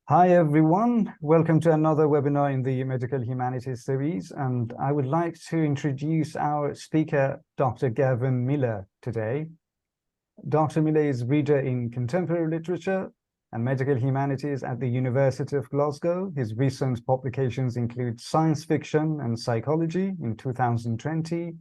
Hi everyone, welcome to another webinar in the Medical Humanities series, and I would like to introduce our speaker, Dr. Gavin Miller, today. Dr. Miller is reader in contemporary literature and medical humanities at the University of Glasgow. His recent publications include Science Fiction and Psychology in 2020,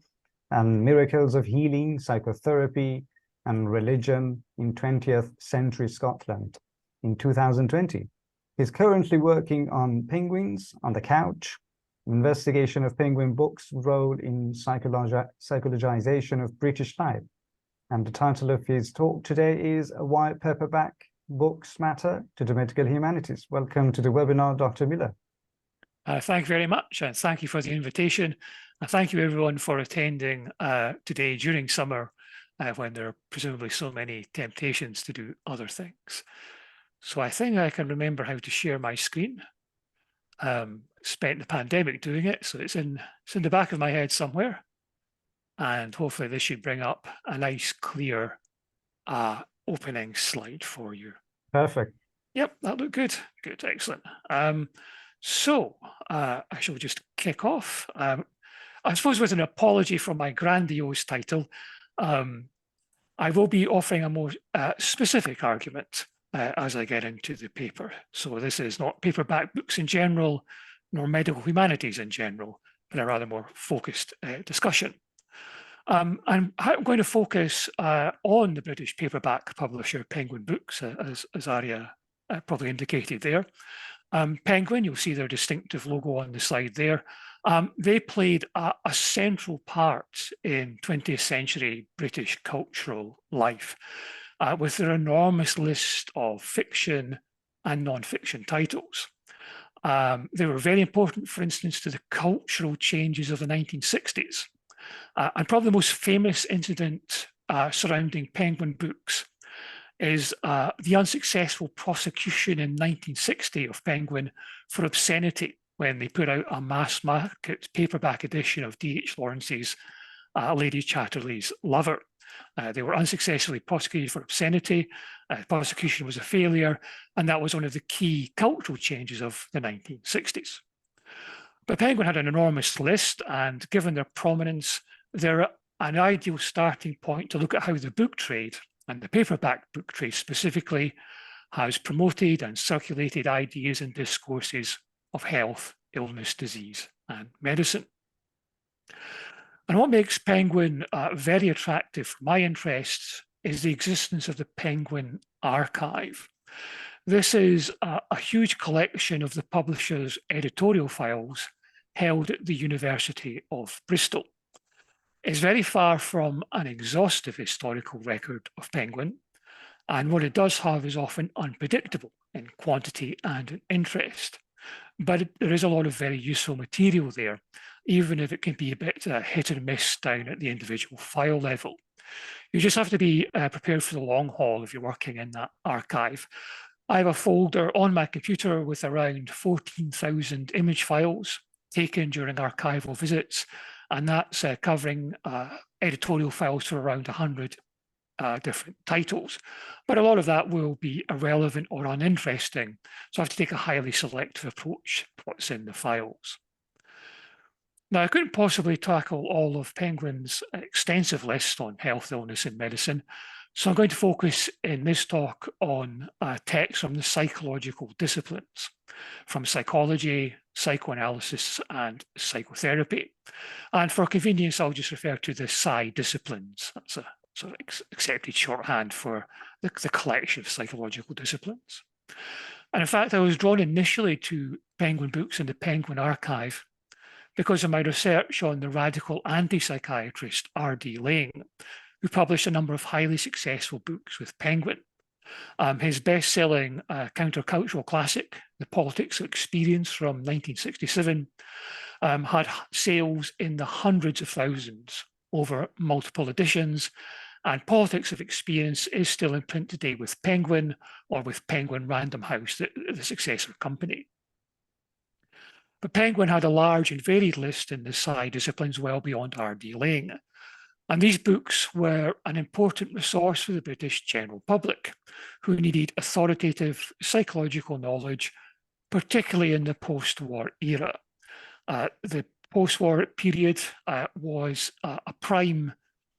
and Miracles of Healing, Psychotherapy and Religion in 20th Century Scotland in 2020. He's currently working on Penguins on the Couch, investigation of penguin books' role in psychologization of British life. And the title of his talk today is Why Paperback Books Matter to the Medical Humanities. Welcome to the webinar, Dr. Miller. Thank you very much, and thank you for the invitation. And thank you everyone for attending today during summer when there are presumably so many temptations to do other things. So I think I can remember how to share my screen. Spent the pandemic doing it, so it's in the back of my head somewhere. And hopefully this should bring up a nice, clear opening slide for you. Perfect. Yep, that looked good. Good, excellent. So I shall just kick off. I suppose with an apology for my grandiose title, I will be offering a more specific argument as I get into the paper. So this is not paperback books in general, nor medical humanities in general, but a rather more focused discussion. I'm going to focus on the British paperback publisher Penguin Books, as Arya probably indicated there. Penguin, you'll see their distinctive logo on the slide there. They played a central part in 20th century British cultural life with their enormous list of fiction and non-fiction titles. They were very important, for instance, to the cultural changes of the 1960s. And probably the most famous incident surrounding Penguin Books is the unsuccessful prosecution in 1960 of Penguin for obscenity when they put out a mass market paperback edition of D.H. Lawrence's Lady Chatterley's Lover. They were unsuccessfully prosecuted for obscenity. Prosecution was a failure, and that was one of the key cultural changes of the 1960s. But Penguin had an enormous list, and given their prominence, they're an ideal starting point to look at how the book trade, and the paperback book trade specifically, has promoted and circulated ideas and discourses of health, illness, disease, and medicine. And what makes Penguin very attractive for my interests is the existence of the Penguin Archive. This is a huge collection of the publisher's editorial files held at the University of Bristol. It's very far from an exhaustive historical record of Penguin, and what it does have is often unpredictable in quantity and in interest. But there is a lot of very useful material there, even if it can be a bit hit and miss down at the individual file level. You just have to be prepared for the long haul if you're working in that archive. I have a folder on my computer with around 14,000 image files taken during archival visits, and that's covering editorial files for around 100 different titles. But a lot of that will be irrelevant or uninteresting, so I have to take a highly selective approach to what's in the files. Now, I couldn't possibly tackle all of Penguin's extensive list on health, illness, and medicine, so I'm going to focus in this talk on texts from the psychological disciplines, from psychology, psychoanalysis, and psychotherapy. And for convenience, I'll just refer to the Psy disciplines. That's a sort of accepted shorthand for the collection of psychological disciplines. And in fact, I was drawn initially to Penguin Books and the Penguin Archive because of my research on the radical anti-psychiatrist R.D. Laing, who published a number of highly successful books with Penguin. His best-selling countercultural classic, The Politics of Experience from 1967, had sales in the hundreds of thousands over multiple editions, and Politics of Experience is still in print today with Penguin or with Penguin Random House, the successor company. But Penguin had a large and varied list in the Psy disciplines well beyond R.D. Laing. And these books were an important resource for the British general public, who needed authoritative psychological knowledge, particularly in the post-war era. The post-war period was a prime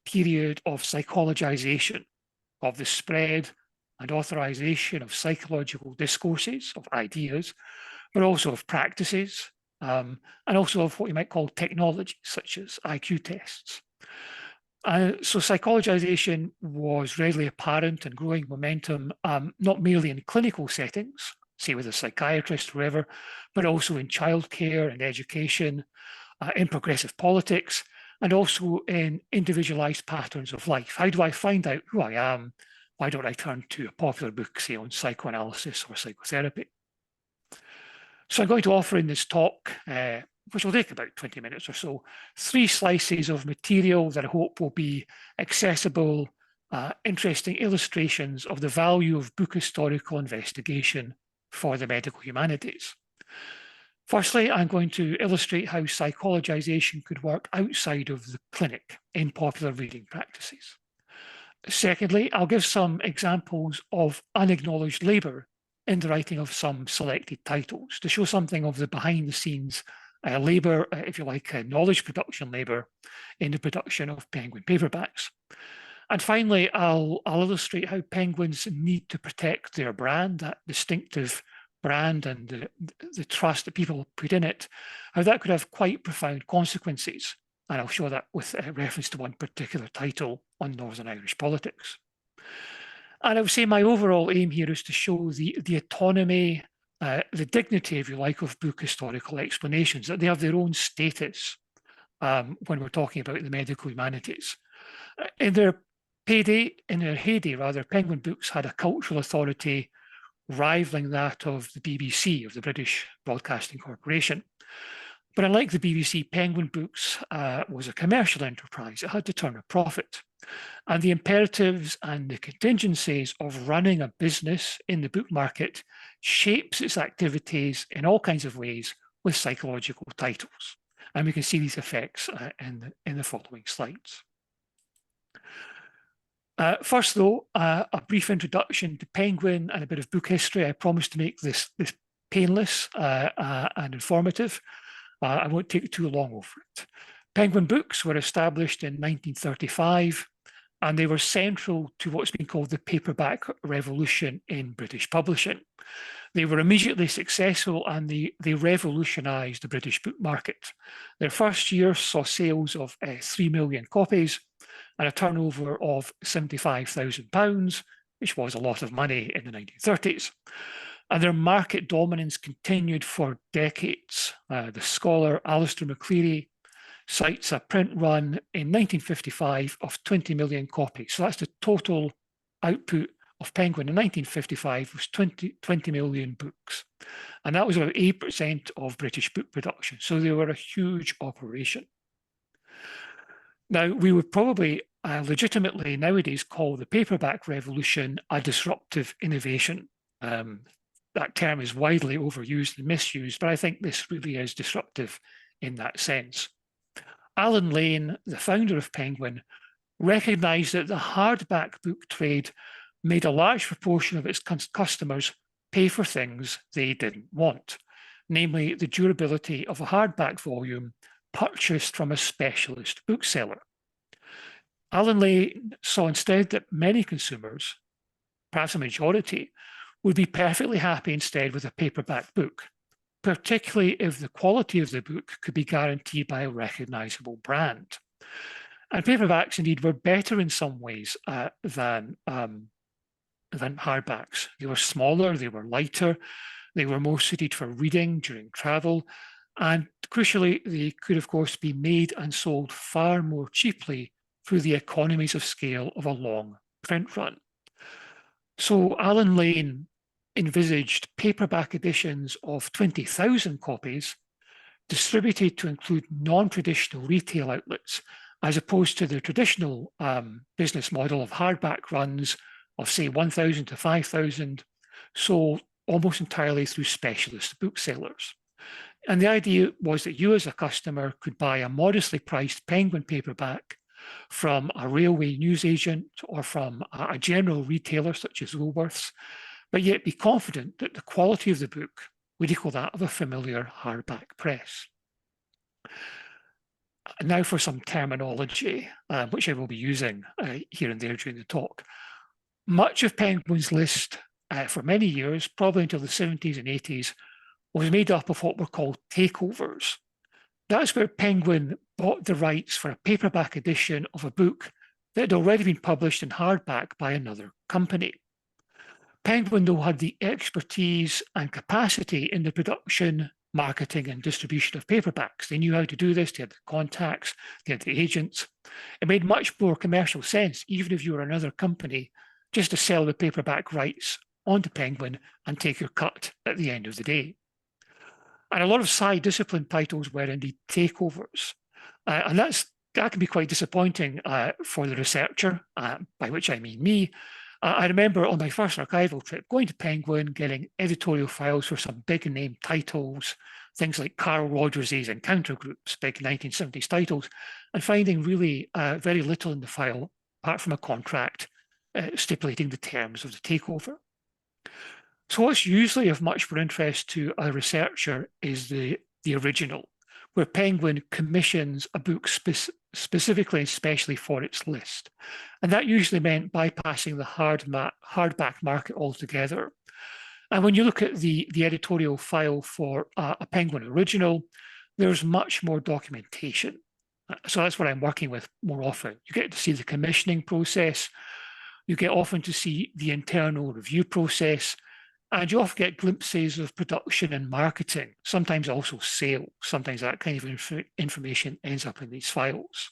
period of psychologization of the spread and authorization of psychological discourses, of ideas, but also of practices, and also of what you might call technologies, such as IQ tests. So psychologization was readily apparent and growing momentum, not merely in clinical settings, say with a psychiatrist or whatever, but also in childcare and education, in progressive politics, and also in individualized patterns of life. How do I find out who I am? Why don't I turn to a popular book, say, on psychoanalysis or psychotherapy? So I'm going to offer in this talk, which will take about 20 minutes or so, 3 slices of material that I hope will be accessible, interesting illustrations of the value of book historical investigation for the medical humanities. Firstly, I'm going to illustrate how psychologization could work outside of the clinic in popular reading practices. Secondly, I'll give some examples of unacknowledged labour in the writing of some selected titles to show something of the behind the scenes labour, if you like, knowledge production labour in the production of Penguin paperbacks. And finally, I'll illustrate how Penguins need to protect their brand, that distinctive brand and the trust that people put in it, how that could have quite profound consequences. And I'll show that with reference to one particular title on Northern Irish politics. And I would say my overall aim here is to show the autonomy, the dignity, if you like, of book historical explanations, that they have their own status when we're talking about the medical humanities. In their heyday, Penguin books had a cultural authority rivaling that of the BBC, of the British Broadcasting Corporation. But unlike the BBC, Penguin Books was a commercial enterprise. It had to turn a profit. And the imperatives and the contingencies of running a business in the book market shapes its activities in all kinds of ways with psychological titles. And we can see these effects in the following slides. First, though, a brief introduction to Penguin and a bit of book history. I promise to make this painless and informative. I won't take too long over it. Penguin Books were established in 1935, and they were central to what's been called the paperback revolution in British publishing. They were immediately successful and they revolutionised the British book market. Their first year saw sales of 3 million copies and a turnover of £75,000, which was a lot of money in the 1930s. And their market dominance continued for decades. The scholar Alistair McCleary cites a print run in 1955 of 20 million copies. So that's the total output of Penguin in 1955 was 20 million books. And that was about 8% of British book production. So they were a huge operation. Now, we would probably legitimately nowadays call the paperback revolution a disruptive innovation. That term is widely overused and misused, but I think this really is disruptive in that sense. Alan Lane, the founder of Penguin, recognised that the hardback book trade made a large proportion of its customers pay for things they didn't want, namely the durability of a hardback volume purchased from a specialist bookseller. Alan Lane saw instead that many consumers, perhaps a majority, would be perfectly happy instead with a paperback book, particularly if the quality of the book could be guaranteed by a recognisable brand. And paperbacks indeed were better in some ways than hardbacks. They were smaller, they were lighter, they were more suited for reading during travel, and crucially, they could of course be made and sold far more cheaply through the economies of scale of a long print run. So Alan Lane envisaged paperback editions of 20,000 copies distributed to include non-traditional retail outlets, as opposed to the traditional business model of hardback runs of say 1,000 to 5,000, sold almost entirely through specialist booksellers. And the idea was that you as a customer could buy a modestly priced Penguin paperback from a railway newsagent or from a general retailer such as Woolworths, but yet be confident that the quality of the book would equal that of a familiar hardback press. And now for some terminology, which I will be using here and there during the talk. Much of Penguin's list for many years, probably until the 70s and 80s, was made up of what were called takeovers. That's where Penguin bought the rights for a paperback edition of a book that had already been published in hardback by another company. Penguin, though, had the expertise and capacity in the production, marketing, and distribution of paperbacks. They knew how to do this. They had the contacts, they had the agents. It made much more commercial sense, even if you were another company, just to sell the paperback rights onto Penguin and take your cut at the end of the day. And a lot of side discipline titles were indeed takeovers. And that can be quite disappointing for the researcher, by which I mean me. I remember on my first archival trip going to Penguin, getting editorial files for some big name titles, things like Carl Rogers' Encounter Groups, big 1970s titles, and finding really very little in the file apart from a contract stipulating the terms of the takeover. So what's usually of much more interest to a researcher is the original, where Penguin commissions a book specifically and specially for its list. And that usually meant bypassing the hardback market altogether. And when you look at the editorial file for a Penguin original, there's much more documentation. So that's what I'm working with more often. You get to see the commissioning process, you get often to see the internal review process, and you often get glimpses of production and marketing, sometimes also sales. Sometimes that kind of information ends up in these files.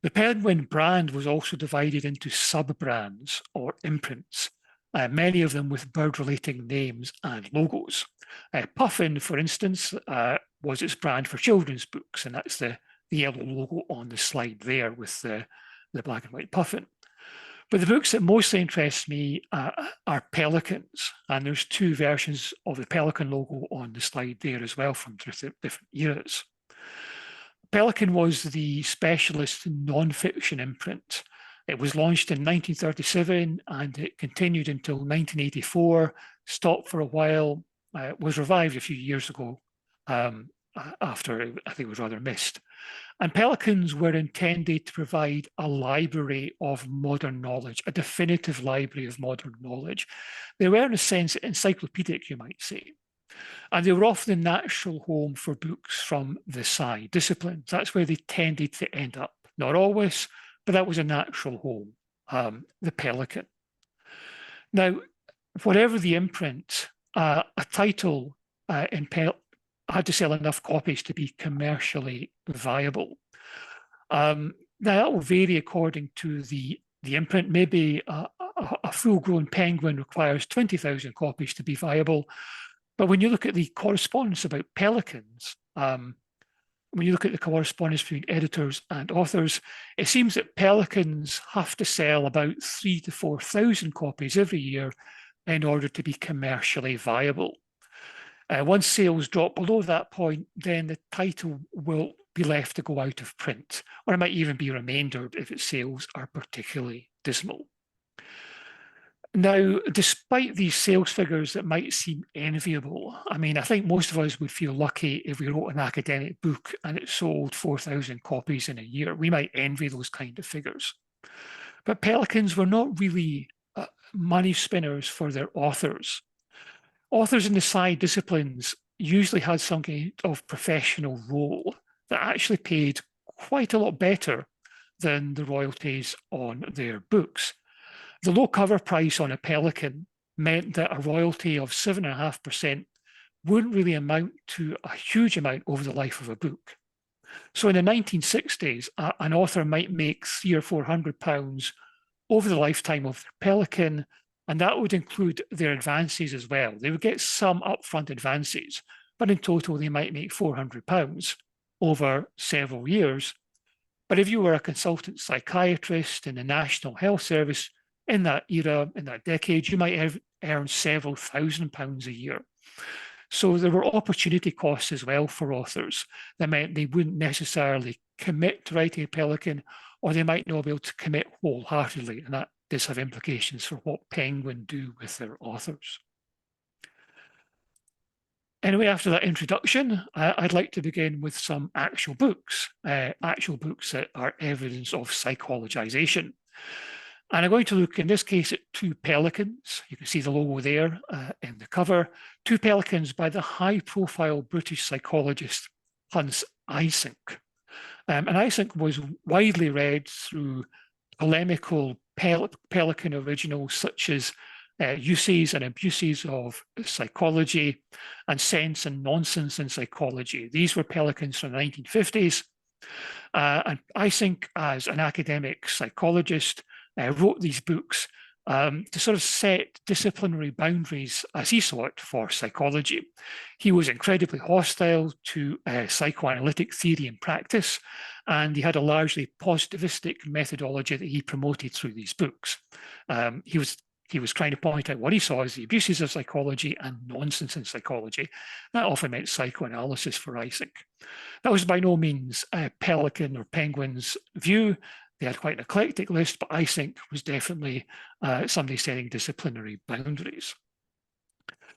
The Penguin brand was also divided into sub-brands or imprints, many of them with bird-relating names and logos. Puffin, for instance, was its brand for children's books, and that's the yellow logo on the slide there with the black and white puffin. But the books that mostly interest me are Pelicans, and there's two versions of the Pelican logo on the slide there as well from different eras. Pelican was the specialist non-fiction imprint. It was launched in 1937 and it continued until 1984, stopped for a while, was revived a few years ago after I think it was rather missed. And Pelicans were intended to provide a library of modern knowledge, a definitive library of modern knowledge. They were, in a sense, encyclopedic, you might say. And they were often the natural home for books from the side disciplines. That's where they tended to end up. Not always, but that was a natural home, the Pelican. Now, whatever the imprint, a title in had to sell enough copies to be commercially viable. Now that will vary according to the imprint. Maybe a full-grown Penguin requires 20,000 copies to be viable. But when you look at the correspondence about Pelicans, when you look at the correspondence between editors and authors, it seems that Pelicans have to sell about 3,000 to 4,000 copies every year in order to be commercially viable. Once sales drop below that point, then the title will be left to go out of print, or it might even be remaindered if its sales are particularly dismal. Now, despite these sales figures that might seem enviable, I mean, I think most of us would feel lucky if we wrote an academic book and it sold 4,000 copies in a year. We might envy those kind of figures. But Pelicans were not really money spinners for their authors. Authors in the side disciplines usually had some kind of professional role that actually paid quite a lot better than the royalties on their books. The low cover price on a Pelican meant that a royalty of 7.5% wouldn't really amount to a huge amount over the life of a book. So in the 1960s, an author might make £300 or £400 over the lifetime of their Pelican, and that would include their advances as well. They would get some upfront advances, but in total, they might make £400 over several years. But if you were a consultant psychiatrist in the National Health Service in that era, in that decade, you might have earned several £1,000s a year. So there were opportunity costs as well for authors. That meant they wouldn't necessarily commit to writing a Pelican, or they might not be able to commit wholeheartedly. And that does have implications for what Penguin do with their authors. Anyway, after that introduction, I'd like to begin with some actual books that are evidence of psychologization. And I'm going to look in this case at two pelicans. You can see the logo there in the cover. Two pelicans by the high-profile British psychologist Hans Eysenck. And Eysenck was widely read through polemical pelican originals such as Uses and Abuses of Psychology and Sense and Nonsense in Psychology. These were pelicans from the 1950s. And Eysenck, as an academic psychologist, wrote these books to sort of set disciplinary boundaries, as he saw it, for psychology. He was incredibly hostile to psychoanalytic theory and practice, and he had a largely positivistic methodology that he promoted through these books. He was trying to point out what he saw as the abuses of psychology and nonsense in psychology. That often meant psychoanalysis for Eysenck. That was by no means Pelican or Penguin's view. They had quite an eclectic list, but Eysenck was definitely somebody setting disciplinary boundaries.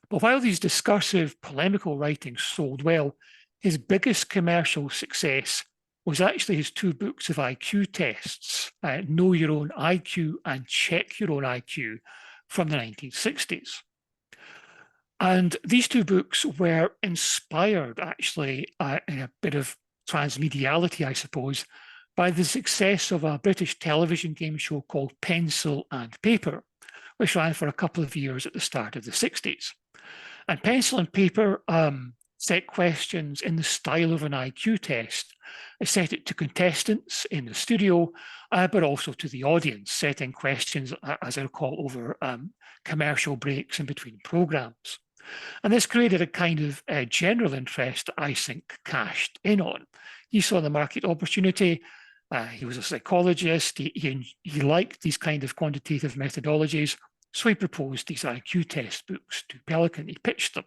But while these discursive, polemical writings sold well, his biggest commercial success was actually his two books of IQ tests, Know Your Own IQ and Check Your Own IQ, from the 1960s. And these two books were inspired, actually, in a bit of transmediality, I suppose, by the success of a British television game show called Pencil and Paper, which ran for a couple of years at the start of the 60s. And Pencil and Paper set questions in the style of an IQ test. It set it to contestants in the studio, but also to the audience, setting questions, as I recall, over commercial breaks in between programs. And this created a kind of general interest that Eysenck cashed in on. He saw the market opportunity. He was a psychologist. He liked these kind of quantitative methodologies. So he proposed these IQ test books to Pelican. He pitched them.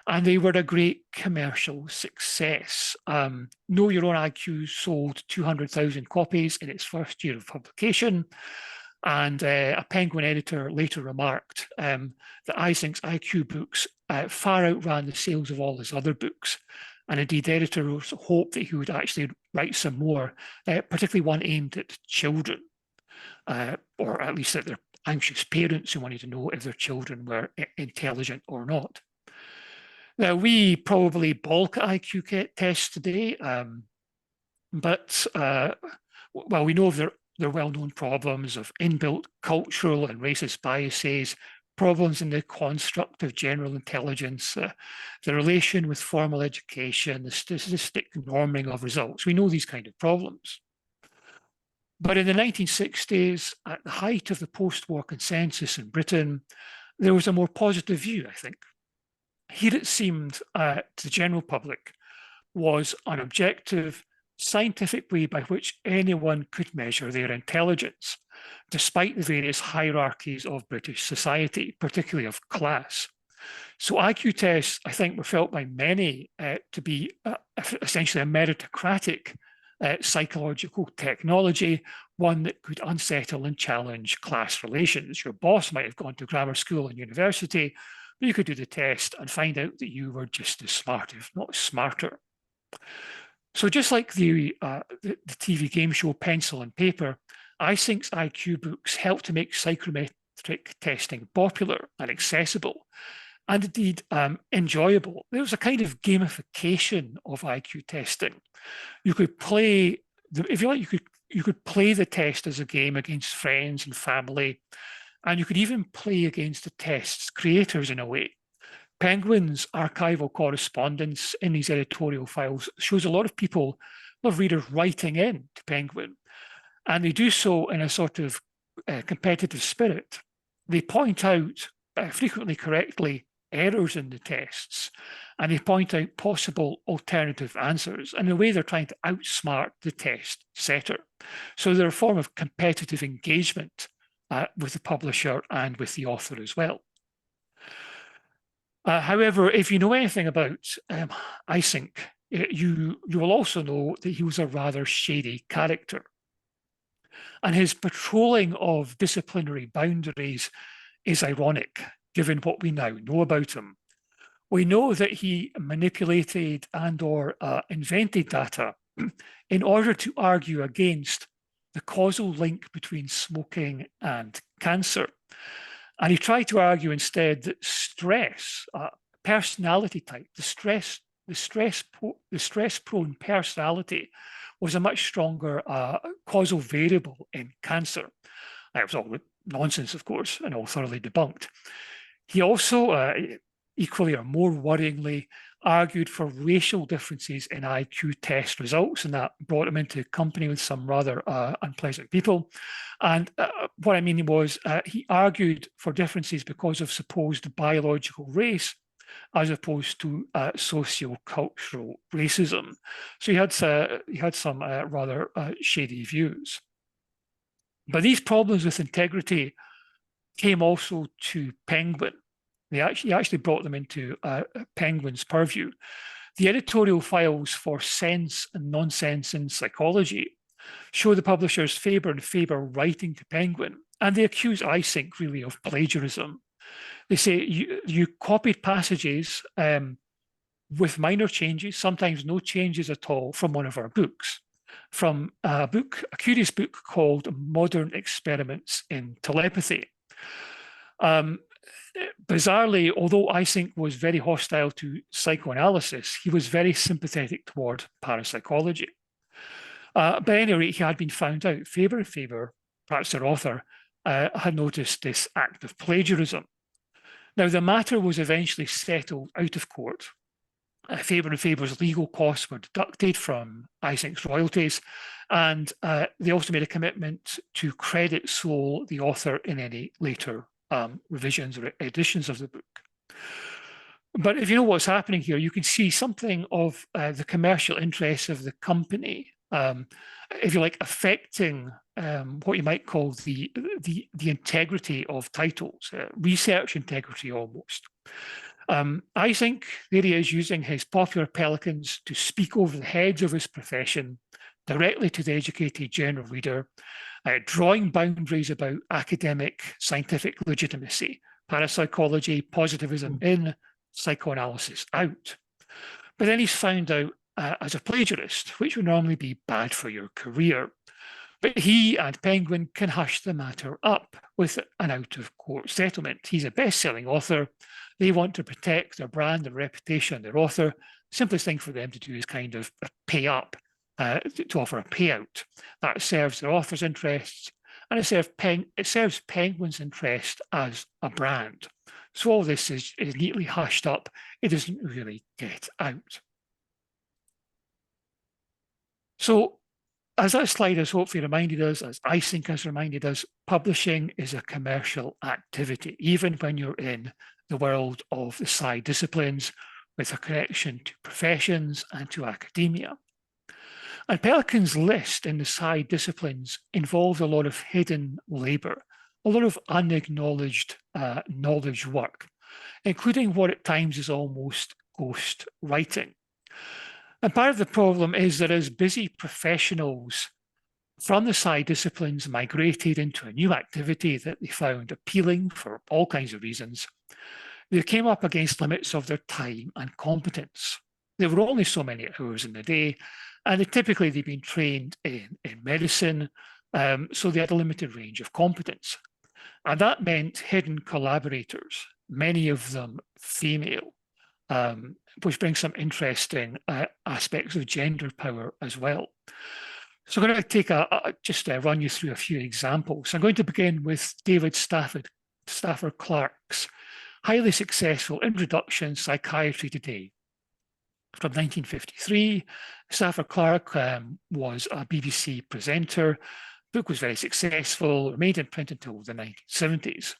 And they were a great commercial success. Know Your Own IQ sold 200,000 copies in its first year of publication. And a Penguin editor later remarked that Eysenck's IQ books far outran the sales of all his other books. And indeed, the editor hoped that he would actually write some more, particularly one aimed at children, or at least at their anxious parents who wanted to know if their children were intelligent or not. Now, we probably balk at IQ tests today, but well, we know of their well-known problems of inbuilt cultural and racist biases, problems in the construct of general intelligence, the relation with formal education, the statistic norming of results. We know these kind of problems. But in the 1960s, at the height of the post-war consensus in Britain, there was a more positive view, I think. Here it seemed to the general public was an objective, scientific way by which anyone could measure their intelligence, despite the various hierarchies of British society, particularly of class. So IQ tests, I think, were felt by many to be essentially a meritocratic psychological technology, one that could unsettle and challenge class relations. Your boss might have gone to grammar school and university, but you could do the test and find out that you were just as smart, if not smarter. So just like the TV game show Pencil and Paper, Eysenck's IQ books helped to make psychometric testing popular and accessible, and indeed enjoyable. There was a kind of gamification of IQ testing. You could play, if you like, you could play the test as a game against friends and family, and you could even play against the test's creators in a way. Penguin's archival correspondence in these editorial files shows a lot of people, a lot of readers writing in to Penguin, and they do so in a sort of competitive spirit. They point out, frequently correctly, errors in the tests, and they point out possible alternative answers. And in a way, they're trying to outsmart the test setter. So they're a form of competitive engagement with the publisher and with the author as well. However, if you know anything about Eysenck, you will also know that he was a rather shady character. And his patrolling of disciplinary boundaries is ironic, given what we now know about him. We know that he manipulated and/or invented data in order to argue against the causal link between smoking and cancer. And he tried to argue instead that stress, personality type, the stress-prone personality was a much stronger causal variable in cancer. It was all nonsense, of course, and all thoroughly debunked. He also, equally or more worryingly, argued for racial differences in IQ test results, and that brought him into company with some rather unpleasant people. And what I mean was he argued for differences because of supposed biological race, as opposed to socio-cultural racism. So he had some rather shady views. But these problems with integrity came also to Penguin. He actually brought them into Penguin's purview. The editorial files for Sense and Nonsense in Psychology show the publishers Faber and Faber writing to Penguin, and they accuse Eysenck really of plagiarism. They say you copied passages with minor changes, sometimes no changes at all, from one of our books, from a curious book called Modern Experiments in Telepathy. Bizarrely, although Eysenck was very hostile to psychoanalysis, he was very sympathetic toward parapsychology. But at any rate, he had been found out. Faber and Faber, perhaps their author, had noticed this act of plagiarism. Now, the matter was eventually settled out of court. Faber and Faber's legal costs were deducted from Eysenck's royalties, and they also made a commitment to credit sole the author in any later revisions or editions of the book. But if you know what's happening here, you can see something of the commercial interests of the company, if you like, affecting what you might call the integrity of titles, research integrity almost. Eysenck, there he is using his popular pelicans to speak over the heads of his profession directly to the educated general reader, drawing boundaries about academic scientific legitimacy, parapsychology, positivism in, psychoanalysis out. But then he's found out as a plagiarist, which would normally be bad for your career. But he and Penguin can hush the matter up with an out-of-court settlement. He's a best-selling author. They want to protect their brand, their reputation, their author. The simplest thing for them to do is kind of pay up to offer a payout. That serves their author's interests, and it serves Penguin's interest as a brand. So all this is neatly hushed up. It doesn't really get out. So as that slide has hopefully reminded us, as Eysenck has reminded us, publishing is a commercial activity, even when you're in the world of the side disciplines with a connection to professions and to academia. And Pelican's list in the side disciplines involved a lot of hidden labor, a lot of unacknowledged knowledge work, including what at times is almost ghost writing. And part of the problem is that as busy professionals from the side disciplines migrated into a new activity that they found appealing for all kinds of reasons, they came up against limits of their time and competence. There were only so many hours in the day, and typically they'd been trained in medicine, so they had a limited range of competence. And that meant hidden collaborators, many of them female, which brings some interesting aspects of gender power as well. So I'm going to take just run you through a few examples. I'm going to begin with David Stafford Clark's highly successful introduction, Psychiatry Today. From 1953, Stafford Clark was a BBC presenter. The book was very successful, remained in print until the 1970s.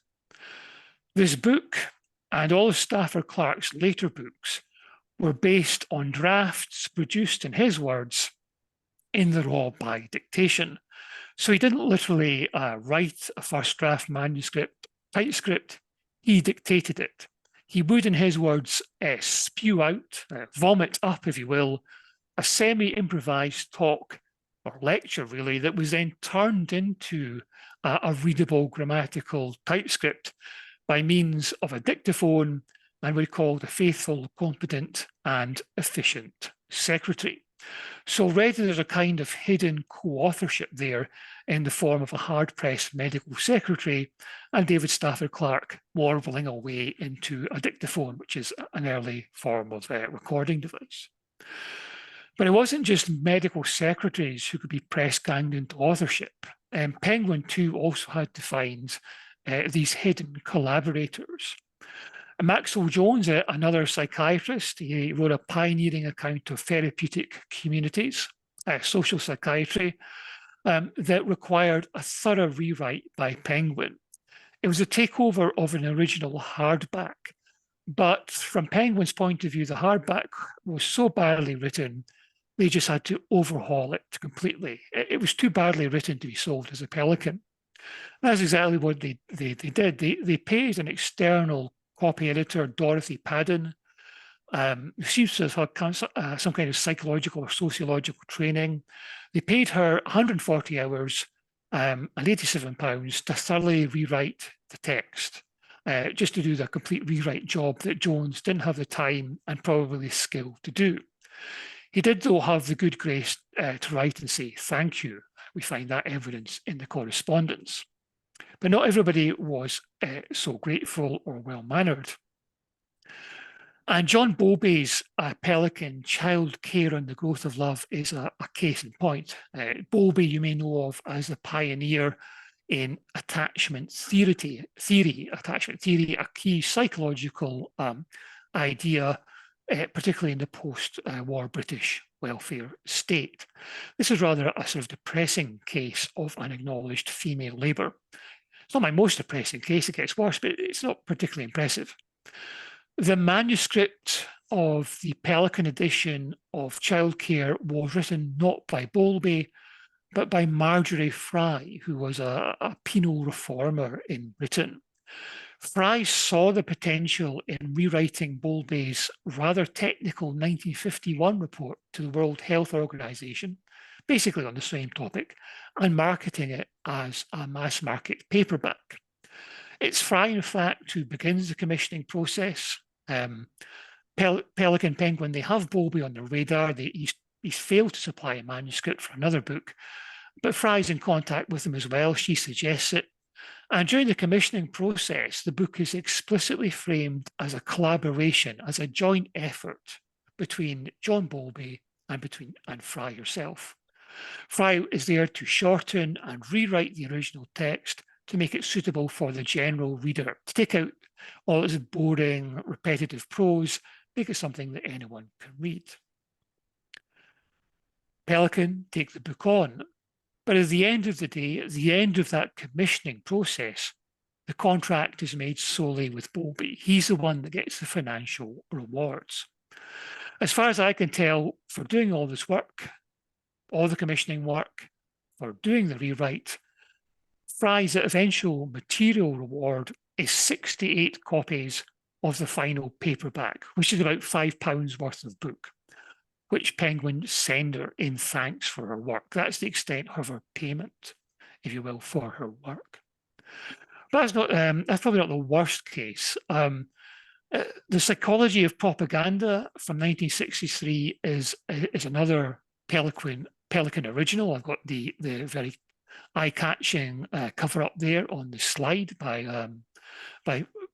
This book and all of Stafford Clark's later books were based on drafts produced, in his words, in the raw by dictation. So he didn't literally write a first draft manuscript, typescript, he dictated it. he would, in his words, spew out, vomit up, if you will, a semi-improvised talk or lecture, really, that was then turned into a readable grammatical typescript by means of a dictaphone and we called a faithful, competent, and efficient secretary. So already there's a kind of hidden co-authorship there in the form of a hard-pressed medical secretary and David Stafford Clark warbling away into a dictaphone, which is an early form of recording device. But it wasn't just medical secretaries who could be press-ganged into authorship. Penguin, too, also had to find these hidden collaborators. Maxwell Jones, another psychiatrist, he wrote a pioneering account of therapeutic communities, social psychiatry, that required a thorough rewrite by Penguin. It was a takeover of an original hardback, but from Penguin's point of view, the hardback was so badly written, they just had to overhaul it completely. It was too badly written to be sold as a Pelican. That's exactly what they did. They paid an external copy editor, Dorothy Paddon, who seems to have had some kind of psychological or sociological training. They paid her 140 hours and £87 to thoroughly rewrite the text, just to do the complete rewrite job that Jones didn't have the time and probably the skill to do. He did, though, have the good grace to write and say thank you. We find that evidence in the correspondence. But not everybody was so grateful or well-mannered. And John Bowlby's Pelican, Child Care and the Growth of Love is a case in point. Bowlby you may know of as the pioneer in attachment theory, a key psychological idea, particularly in the post-war British welfare state. This is rather a sort of depressing case of unacknowledged female labour. It's not my most depressing case, it gets worse, but it's not particularly impressive. The manuscript of the Pelican edition of Childcare was written not by Bowlby, but by Marjorie Fry, who was a penal reformer in Britain. Fry saw the potential in rewriting Bowlby's rather technical 1951 report to the World Health Organization, basically on the same topic, and marketing it as a mass market paperback. It's Fry, in fact, who begins the commissioning process. Pelican Penguin, they have Bowlby on their radar. He's failed to supply a manuscript for another book, but Fry's in contact with them as well. She suggests it. And during the commissioning process, the book is explicitly framed as a collaboration, as a joint effort between John Bowlby and Fry herself. Fry is there to shorten and rewrite the original text to make it suitable for the general reader, to take out all its boring, repetitive prose, make it something that anyone can read. Pelican take the book on, but at the end of the day, at the end of that commissioning process, the contract is made solely with Bowlby. He's the one that gets the financial rewards. As far as I can tell, for doing all this work, all the commissioning work, for doing the rewrite, Fry's eventual material reward is 68 copies of the final paperback, which is about £5 worth of book, which Penguin send her in thanks for her work. That's the extent of her payment, if you will, for her work. But that's probably not the worst case. The Psychology of Propaganda from 1963 is another Pelican original. I've got the very eye-catching cover up there on the slide by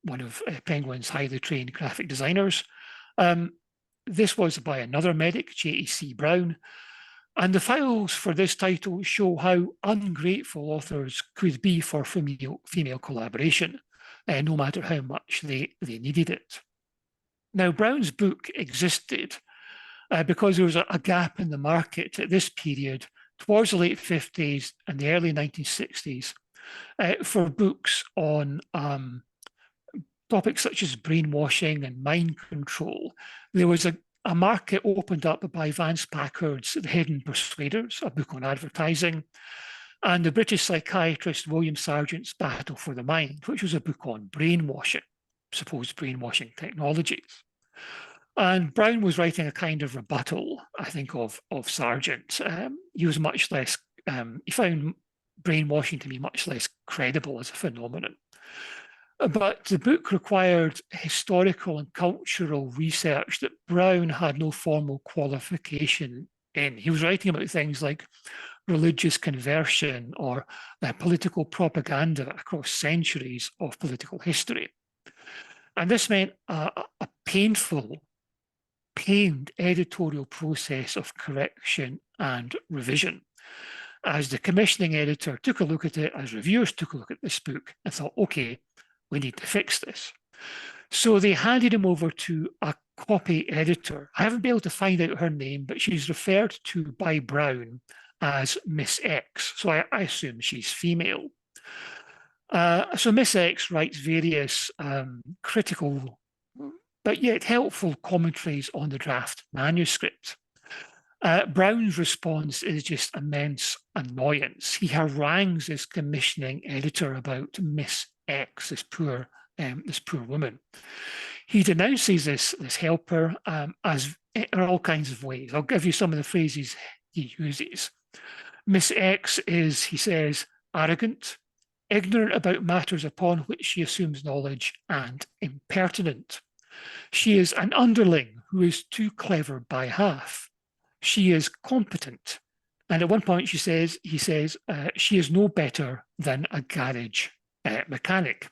one of Penguin's highly trained graphic designers. This was by another medic, J.E.C. Brown, and the files for this title show how ungrateful authors could be for female collaboration, no matter how much they needed it. Now, Brown's book existed because there was a gap in the market at this period towards the late 50s and the early 1960s for books on topics such as brainwashing and mind control. There was a market opened up by Vance Packard's The Hidden Persuaders, a book on advertising, and the British psychiatrist William Sargent's Battle for the Mind, which was a book on brainwashing. supposed brainwashing technologies. And Brown was writing a kind of rebuttal, I think, of Sargent. He was much less, he found brainwashing to be much less credible as a phenomenon. But the book required historical and cultural research that Brown had no formal qualification in. He was writing about things like religious conversion or political propaganda across centuries of political history. And this meant a pained editorial process of correction and revision. As the commissioning editor took a look at it, as reviewers took a look at this book and thought, okay, we need to fix this. So they handed him over to a copy editor. I haven't been able to find out her name, but she's referred to by Brown as Miss X. So I assume she's female. So Miss X writes various critical but yet helpful commentaries on the draft manuscript. Brown's response is just immense annoyance. He harangues his commissioning editor about Miss X, this poor woman. He denounces this helper as in all kinds of ways. I'll give you some of the phrases he uses. Miss X is, he says, arrogant, ignorant about matters upon which she assumes knowledge, and impertinent. She is an underling who is too clever by half. She is competent. And at one point he says, she is no better than a garage mechanic.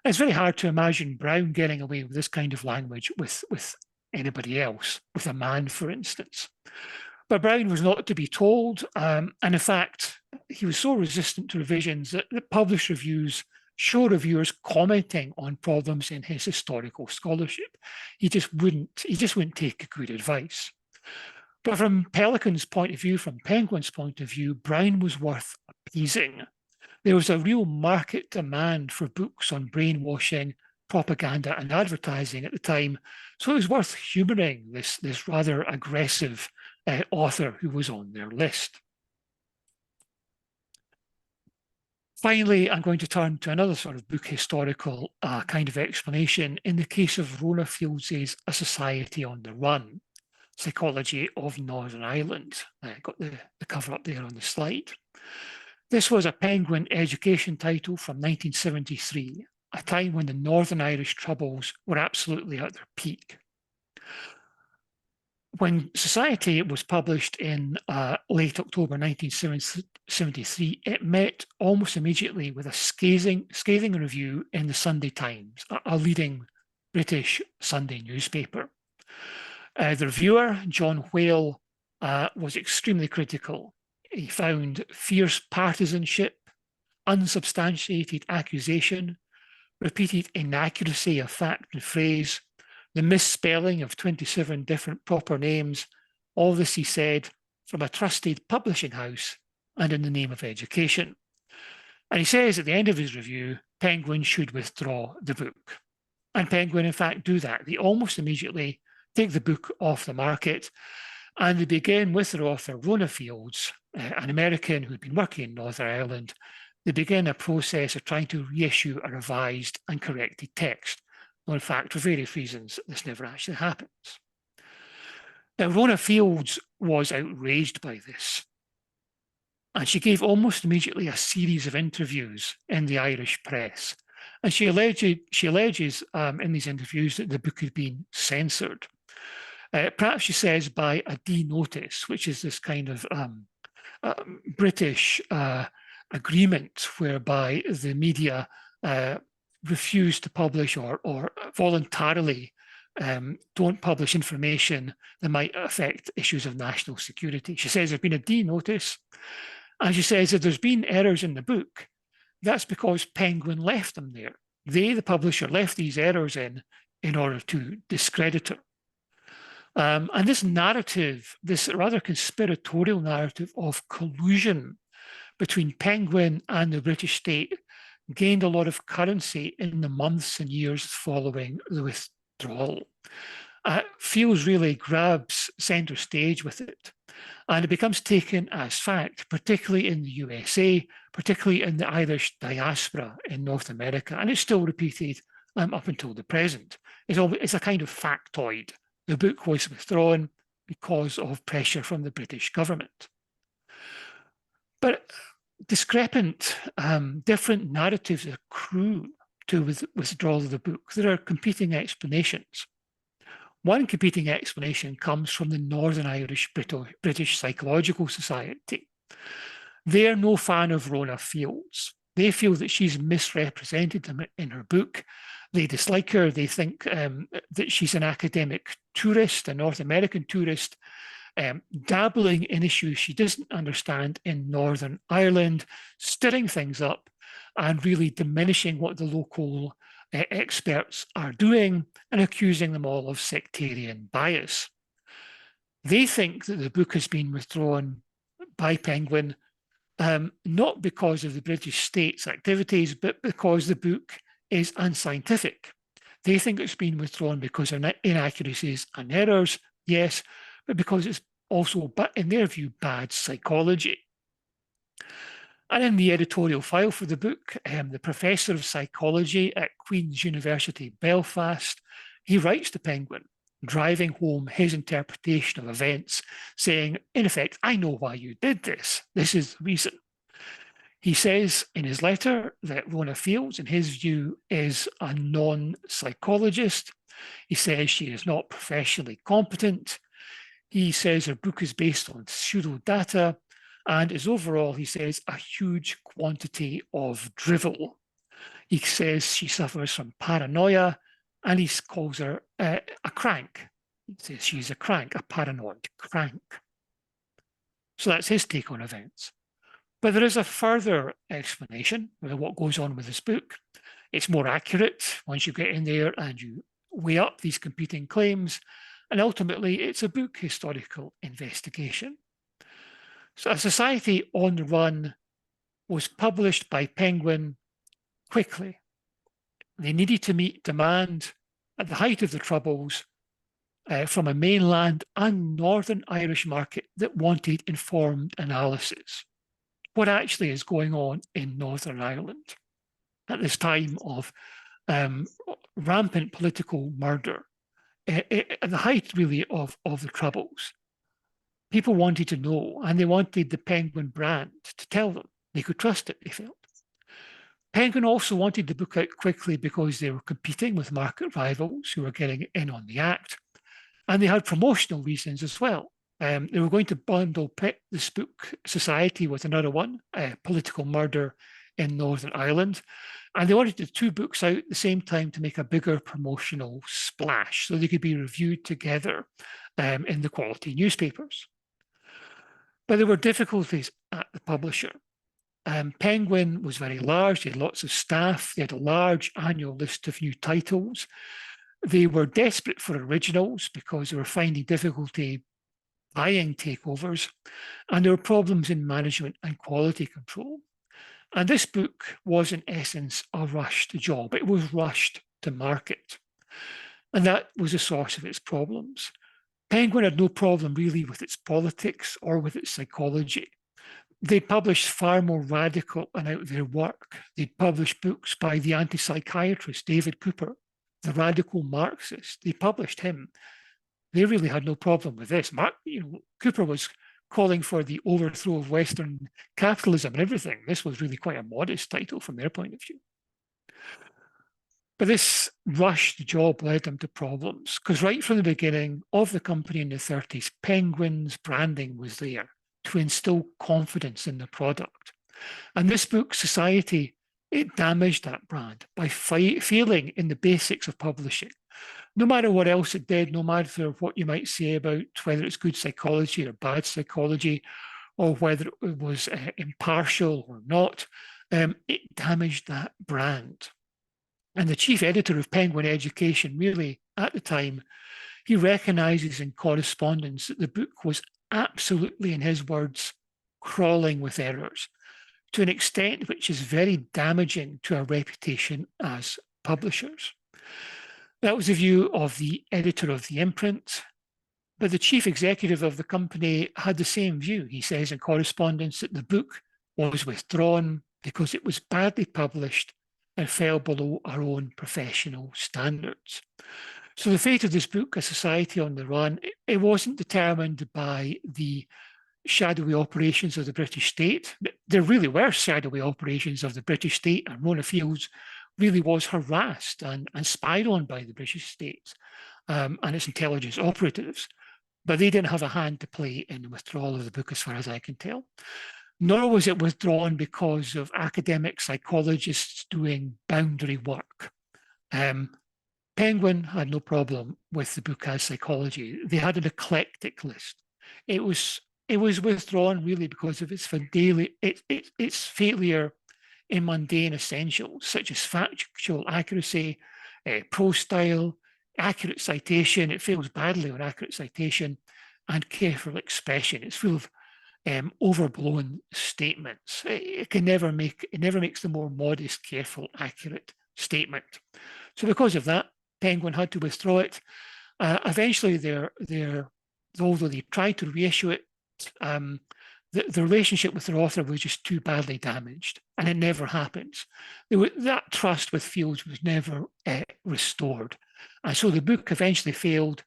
It's very hard to imagine Brown getting away with this kind of language with anybody else, with a man, for instance. But Brown was not to be told. And in fact, he was so resistant to revisions that published reviews show reviewers commenting on problems in his historical scholarship. He just wouldn't take good advice. But from Pelican's point of view, from Penguin's point of view, Brown was worth appeasing. There was a real market demand for books on brainwashing, propaganda, and advertising at the time, so it was worth humouring this rather aggressive author who was on their list. Finally, I'm going to turn to another sort of book historical kind of explanation in the case of Rona Fields' A Society on the Run, Psychology of Northern Ireland. Got the cover up there on the slide. This was a Penguin education title from 1973, a time when the Northern Irish Troubles were absolutely at their peak. When Society was published in late October 1973, it met almost immediately with a scathing review in the Sunday Times, a leading British Sunday newspaper. The reviewer, John Whale, was extremely critical. He found fierce partisanship, unsubstantiated accusation, repeated inaccuracy of fact and phrase, the misspelling of 27 different proper names. All this, he said, from a trusted publishing house and in the name of education. And he says at the end of his review, Penguin should withdraw the book. And Penguin, in fact, do that. They almost immediately take the book off the market, and they begin with their author, Rona Fields, an American who'd been working in Northern Ireland. They begin a process of trying to reissue a revised and corrected text. Well, in fact, for various reasons, this never actually happens. Now, Rona Fields was outraged by this, and she gave almost immediately a series of interviews in the Irish press. And she alleges in these interviews that the book had been censored. Perhaps she says by a D-notice, which is this kind of British agreement whereby the media refuse to publish or voluntarily don't publish information that might affect issues of national security. She says there's been a D-notice, and she says if there's been errors in the book, that's because Penguin left them there. They, the publisher, left these errors in order to discredit her. And this narrative, this rather conspiratorial narrative of collusion between Penguin and the British state, gained a lot of currency in the months and years following the withdrawal. Fields really grabs center stage with it, and it becomes taken as fact, particularly in the USA, particularly in the Irish diaspora in North America, and it's still repeated up until the present. It's a kind of factoid. The book was withdrawn because of pressure from the British government. But discrepant, different narratives accrue to withdrawal of the book. There are competing explanations. One competing explanation comes from the Northern Irish British Psychological Society. They are no fan of Rona Fields. They feel that she's misrepresented them in her book. They dislike her. They think that she's an academic tourist, a North American tourist, dabbling in issues she doesn't understand in Northern Ireland, stirring things up and really diminishing what the local experts are doing and accusing them all of sectarian bias. They think that the book has been withdrawn by Penguin not because of the British state's activities, but because the book is unscientific. They think it's been withdrawn because of inaccuracies and errors, yes, but because it's also, in their view, bad psychology. And in the editorial file for the book, the professor of psychology at Queen's University, Belfast, he writes to Penguin, driving home his interpretation of events, saying, in effect, I know why you did this. This is the reason. He says in his letter that Rona Fields, in his view, is a non-psychologist. He says she is not professionally competent. He says her book is based on pseudo-data and is overall, he says, a huge quantity of drivel. He says she suffers from paranoia and he calls her a crank. He says she's a crank, a paranoid crank. So that's his take on events. But there is a further explanation of what goes on with this book. It's more accurate once you get in there and you weigh up these competing claims. And ultimately, it's a book historical investigation. So A Society on the Run was published by Penguin quickly. They needed to meet demand at the height of the Troubles from a mainland and Northern Irish market that wanted informed analysis. What actually is going on in Northern Ireland at this time of rampant political murder, at the height really of the Troubles? People wanted to know, and they wanted the Penguin brand to tell them. They could trust it, they felt. Penguin also wanted the book out quickly because they were competing with market rivals who were getting in on the act. And they had promotional reasons as well. They were going to bundle this book, Society, with another one, Political Murder in Northern Ireland. And they wanted the two books out at the same time to make a bigger promotional splash so they could be reviewed together in the quality newspapers. But there were difficulties at the publisher. Penguin was very large, they had lots of staff, they had a large annual list of new titles. They were desperate for originals because they were finding difficulty buying takeovers, and there were problems in management and quality control. And this book was, in essence, a rushed job. It was rushed to market. And that was the source of its problems. Penguin had no problem really with its politics or with its psychology. They published far more radical and out there work. They published books by the anti-psychiatrist David Cooper, the radical Marxist. They published him. They really had no problem with this. Cooper was calling for the overthrow of Western capitalism and everything. This was really quite a modest title from their point of view. But this rushed job led them to problems because right from the beginning of the company in the 30s, Penguin's branding was there to instill confidence in the product. And this book, Society, it damaged that brand by failing in the basics of publishing. No matter what else it did, no matter what you might say about whether it's good psychology or bad psychology, or whether it was impartial or not, it damaged that brand. And the chief editor of Penguin Education, really, at the time, he recognizes in correspondence that the book was absolutely, in his words, crawling with errors to an extent which is very damaging to our reputation as publishers. That was the view of the editor of the imprint, but the chief executive of the company had the same view. He says in correspondence that the book was withdrawn because it was badly published and fell below our own professional standards. So the fate of this book, A Society on the Run, it wasn't determined by the shadowy operations of the British state. There really were shadowy operations of the British state, and Rona Fields really was harassed and spied on by the British state and its intelligence operatives, but they didn't have a hand to play in the withdrawal of the book as far as I can tell. Nor was it withdrawn because of academic psychologists doing boundary work. Penguin had no problem with the book as psychology. They had an eclectic list. It was withdrawn really because of its failure in mundane essentials such as factual accuracy, prose style, accurate citation. It fails badly on accurate citation, and careful expression. It's full of overblown statements. It never makes the more modest, careful, accurate statement. So because of that, Penguin had to withdraw it. Eventually, although they tried to reissue it, the relationship with their author was just too badly damaged, and it never happened. That trust with Fields was never restored. And so the book eventually failed.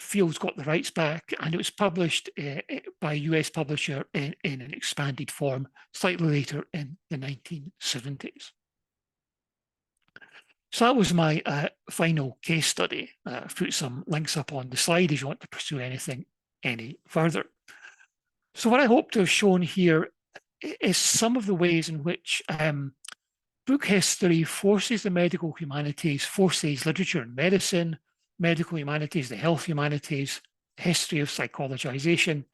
Fields got the rights back, and it was published by a US publisher in an expanded form slightly later in the 1970s. So that was my final case study. I've put some links up on the slide if you want to pursue anything any further. So what I hope to have shown here is some of the ways in which book history forces the medical humanities, forces literature and medicine, medical humanities, the health humanities, history of psychologization,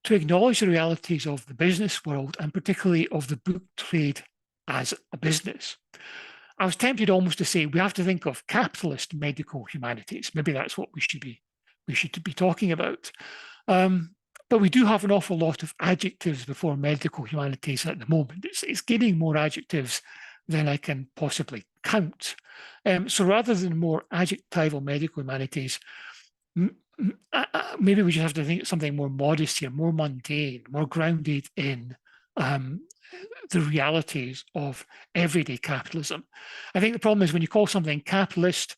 to acknowledge the realities of the business world, and particularly of the book trade as a business. I was tempted almost to say we have to think of capitalist medical humanities. Maybe that's what we should be talking about. But we do have an awful lot of adjectives before medical humanities at the moment. It's gaining more adjectives than I can possibly count. So rather than more adjectival medical humanities, maybe we just have to think of something more modest here, more mundane, more grounded in the realities of everyday capitalism. I think the problem is when you call something capitalist,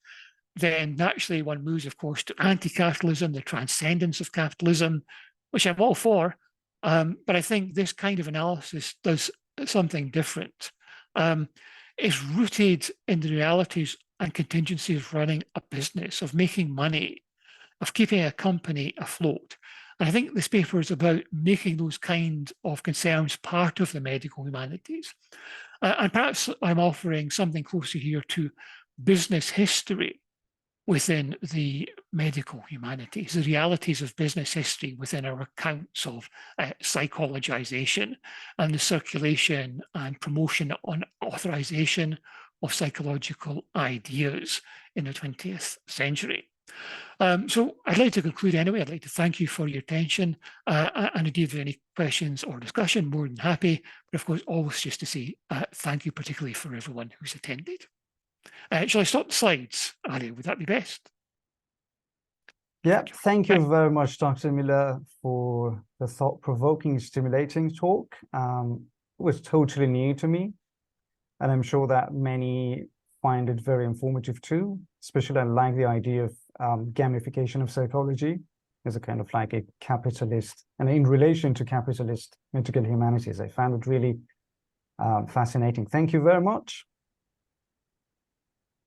then naturally one moves, of course, to anti-capitalism, the transcendence of capitalism, which I'm all for. But I think this kind of analysis does something different. It's rooted in the realities and contingencies of running a business, of making money, of keeping a company afloat. And I think this paper is about making those kind of concerns part of the medical humanities. And perhaps I'm offering something closer here to business history within the medical humanities, the realities of business history within our accounts of psychologization and the circulation and promotion and authorization of psychological ideas in the 20th century. So I'd like to conclude anyway. I'd like to thank you for your attention, and indeed, if there are any questions or discussion, more than happy. But of course, always just to say thank you particularly for everyone who's attended. Shall I stop the slides, Ali? Would that be best? Yeah, thank you very much, Dr. Miller, for the thought-provoking, stimulating talk. It was totally new to me, and I'm sure that many find it very informative too. Especially, I like the idea of gamification of psychology as a kind of like a capitalist, and in relation to capitalist medical humanities. I found it really fascinating. Thank you very much.